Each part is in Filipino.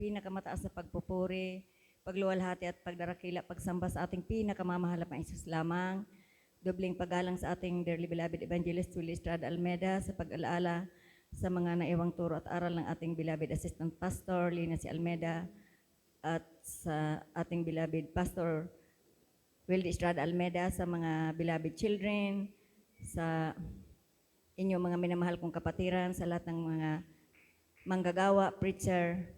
pinakamataas na pagpupuri, pagluwalhati at pagdarakila, pagsamba sa ating pinakamamahal na Isus lamang, dobling paggalang sa ating dearly beloved Evangelist Willie Estrada Almeda sa pag-alaala sa mga naiwang turo at aral ng ating beloved Assistant Pastor Lina C. Almeda at sa ating beloved Pastor Willie Estrada Almeda, sa mga beloved children, sa inyong mga minamahal kong kapatiran, sa lahat ng mga manggagawa, preacher,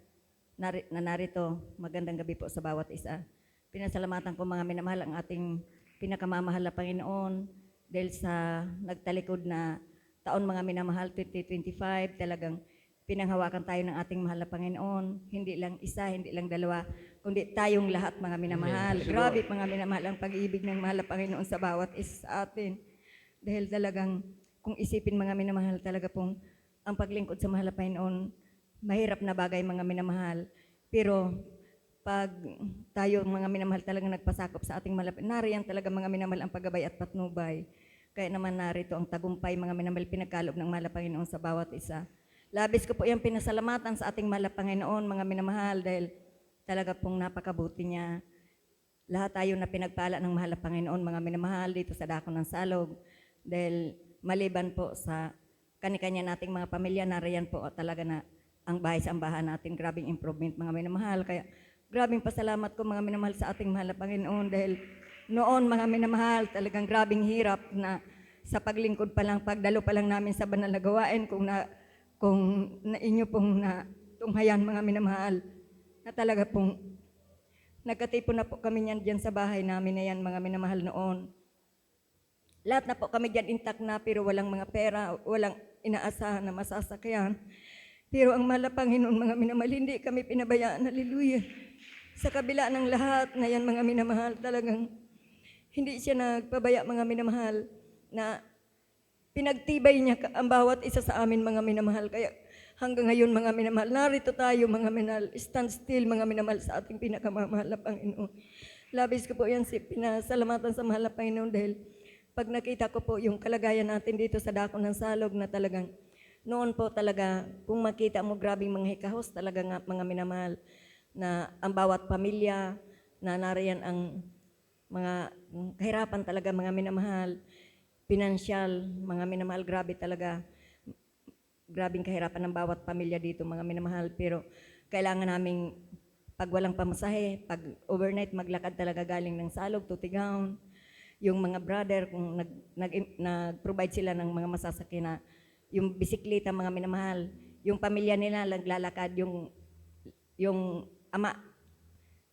na narito. Magandang gabi po sa bawat isa. Pinasalamatan ko mga minamahal ang ating pinakamamahal na Panginoon dahil sa nagtalikod na taon mga minamahal 2025, talagang pinanghawakan tayo ng ating mahal na Panginoon. Hindi lang isa, hindi lang dalawa, kundi tayong lahat mga minamahal. Grabe mga minamahal ang pag-ibig ng mahal na Panginoon sa bawat isa sa atin. Dahil talagang kung isipin mga minamahal, talaga pong ang paglingkod sa mahal na Panginoon, mahirap na bagay mga minamahal. Pero pag tayo mga minamahal talagang nagpasakop sa ating malapit, nariyan talaga mga minamahal ang paggabay at patnubay. Kaya naman narito ang tagumpay mga minamahal pinagkaloob ng mahal na Panginoon sa bawat isa. Labis ko po yung pinasalamatan sa ating mahal na Panginoon mga minamahal dahil talaga pong napakabuti niya. Lahat tayo na pinagpala ng mahal na Panginoon mga minamahal dito sa Dako ng Salog dahil maliban po sa kani-kanya nating mga pamilya, nariyan po talaga na ang bahay sa ambahan natin, grabing improvement mga minamahal. Kaya grabing pasalamat ko mga minamahal sa ating mahal na Panginoon dahil noon mga minamahal talagang grabing hirap na sa paglingkod pa lang, pagdalo pa lang namin sa banal na gawain kung na inyo pong natunghayan mga minamahal na talaga pong nagkatipon na po kami niyan dyan sa bahay namin na yan mga minamahal noon. Lahat na po kami dyan intact na pero walang mga pera, walang inaasahan na masasakyan. Pero ang mahal na Panginoon mga minamahal, hindi kami pinabayaan, hallelujah. Sa kabila ng lahat na yan mga minamahal, talagang hindi siya nagpabaya mga minamahal na pinagtibay niya ang bawat isa sa amin mga minamahal. Kaya hanggang ngayon mga minamahal, narito tayo mga minamahal, stand still mga minamahal sa ating pinakamamahal na Panginoon. Labis ko po yan pinasalamatan sa mahal na Panginoon dahil pag nakita ko po yung kalagayan natin dito sa Dako ng Salog na talagang noon po talaga, kung makita mo grabing mga hikahos talaga nga mga minamahal na ang bawat pamilya na nariyan ang mga kahirapan talaga mga minamahal, pinansyal, mga minamahal, grabe talaga. Grabing kahirapan ng bawat pamilya dito mga minamahal, pero kailangan naming pag walang pamasahe, pag overnight maglakad talaga galing ng Salog to Tigaon. Yung mga brother, kung nag-provide sila ng mga masasakyan na yung bisikleta mga minamahal, yung pamilya nila naglalakad, yung ama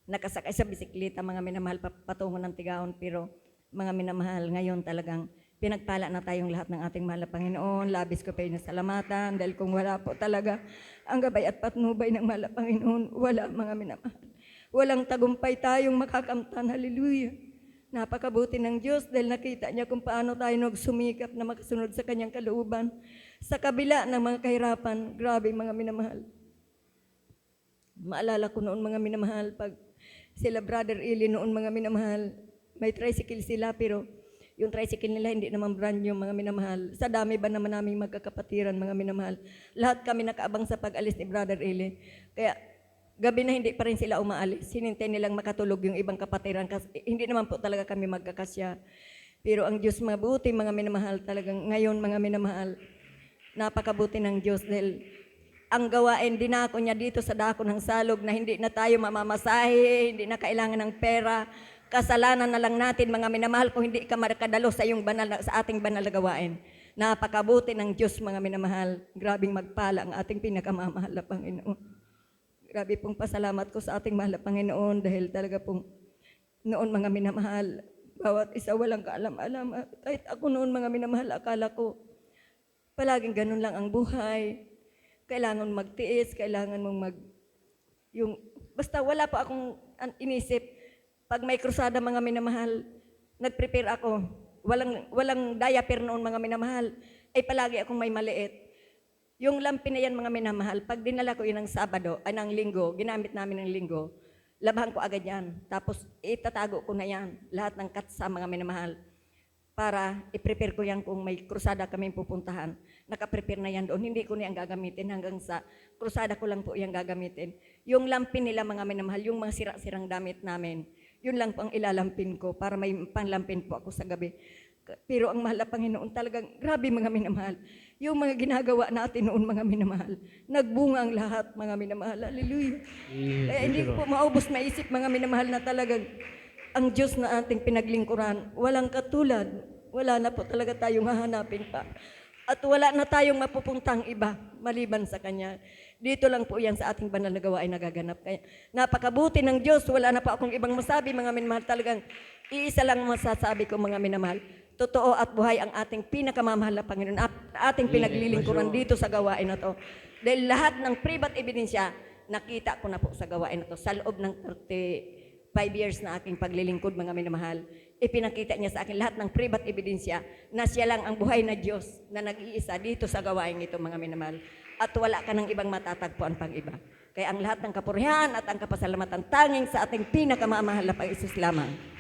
nakasakay sa bisikleta mga minamahal patungo ng Tigaon. Pero mga minamahal, ngayon talagang pinagpala na tayong lahat ng ating mahal na Panginoon. Labis ko pa yung salamatan dahil kung wala po talaga ang gabay at patnubay ng mahal na Panginoon, wala mga minamahal. Walang tagumpay tayong makakamtan, hallelujah. Napakabuti ng Diyos dahil nakita niya kung paano tayo nagsumikap na makasunod sa kanyang kalooban. Sa kabila ng mga kahirapan, grabe mga minamahal. Maalala ko noon mga minamahal, pag sila Brother Eli noon mga minamahal, may tricycle sila pero yung tricycle nila hindi naman brand new mga minamahal. Sa dami ba naman naming magkakapatiran mga minamahal. Lahat kami nakaabang sa pag-alis ni Brother Eli. Kaya gabi na hindi pa rin sila umaalis. Hinintay nilang makatulog yung ibang kapatiran kasi hindi naman po talaga kami magkakasya. Pero ang Diyos mabuti mga minamahal, talagang ngayon mga minamahal, napakabuti ng Diyos dahil ang gawain dinako niya dito sa Dako ng Salog na hindi na tayo mamamasahe, hindi na kailangan ng pera. Kasalanan na lang natin mga minamahal kung hindi ka makadalo sa sa ating banal na gawain. Napakabuti ng Diyos mga minamahal. Grabing magpala ang ating pinakamamahal na Panginoon. Grabe pong pasalamat ko sa ating mahal na Panginoon dahil talaga pong noon mga minamahal, bawat isa walang kaalam-alam. Kahit ako noon mga minamahal, akala ko palaging ganun lang ang buhay. Kailangan magtiis, kailangan mong basta wala pa akong inisip. Pag may krusada mga minamahal, nag-prepare ako. Walang diaper noon mga minamahal. Ay palagi akong may maliit. Yung lampi na yan mga minamahal, pag dinala ko yun ng Sabado, ng Linggo, ginamit namin ng Linggo, labahan ko agad yan. Tapos itatago ko na yan, lahat ng katsa mga minamahal. para i-prepare ko yan kung may krusada kaming pupuntahan. Nakaprepare na yan doon. Hindi ko na yan gagamitin hanggang sa krusada ko lang po yan gagamitin. Yung lampin nila mga minamahal, yung mga sira-sirang damit namin, yun lang po ang ilalampin ko para may panlampin po ako sa gabi. Pero ang mahal na Panginoon talagang grabe mga minamahal. Yung mga ginagawa natin noon mga minamahal, nagbunga ang lahat mga minamahal. Hallelujah. Kaya hindi ko po maubos maisip mga minamahal na talagang ang Diyos na ating pinaglingkuran, walang katulad. Wala na po talaga tayong hahanapin pa. At wala na tayong mapupuntang iba maliban sa Kanya. Dito lang po yan sa ating banal na gawain nagaganap. Kaya napakabuti ng Diyos. Wala na pa akong ibang masabi mga minamahal. Talagang iisa lang masasabi ko mga minamahal. Totoo at buhay ang ating pinakamamahal na Panginoon at ating pinaglilingkuran dito sa gawain na to. Dahil lahat ng private ebidensya, nakita ko na po sa gawain na to. Sa loob ng 35 years na aking paglilingkod mga minamahal, ipinakita niya sa akin lahat ng private ebidensya na siya lang ang buhay na Diyos na nag-iisa dito sa gawain ito mga minamahal. At wala ka ng ibang matatagpuan pang iba. Kaya ang lahat ng kapurihan at ang kapasalamatan tanging sa ating pinakamamahal na Pang-Isus lamang.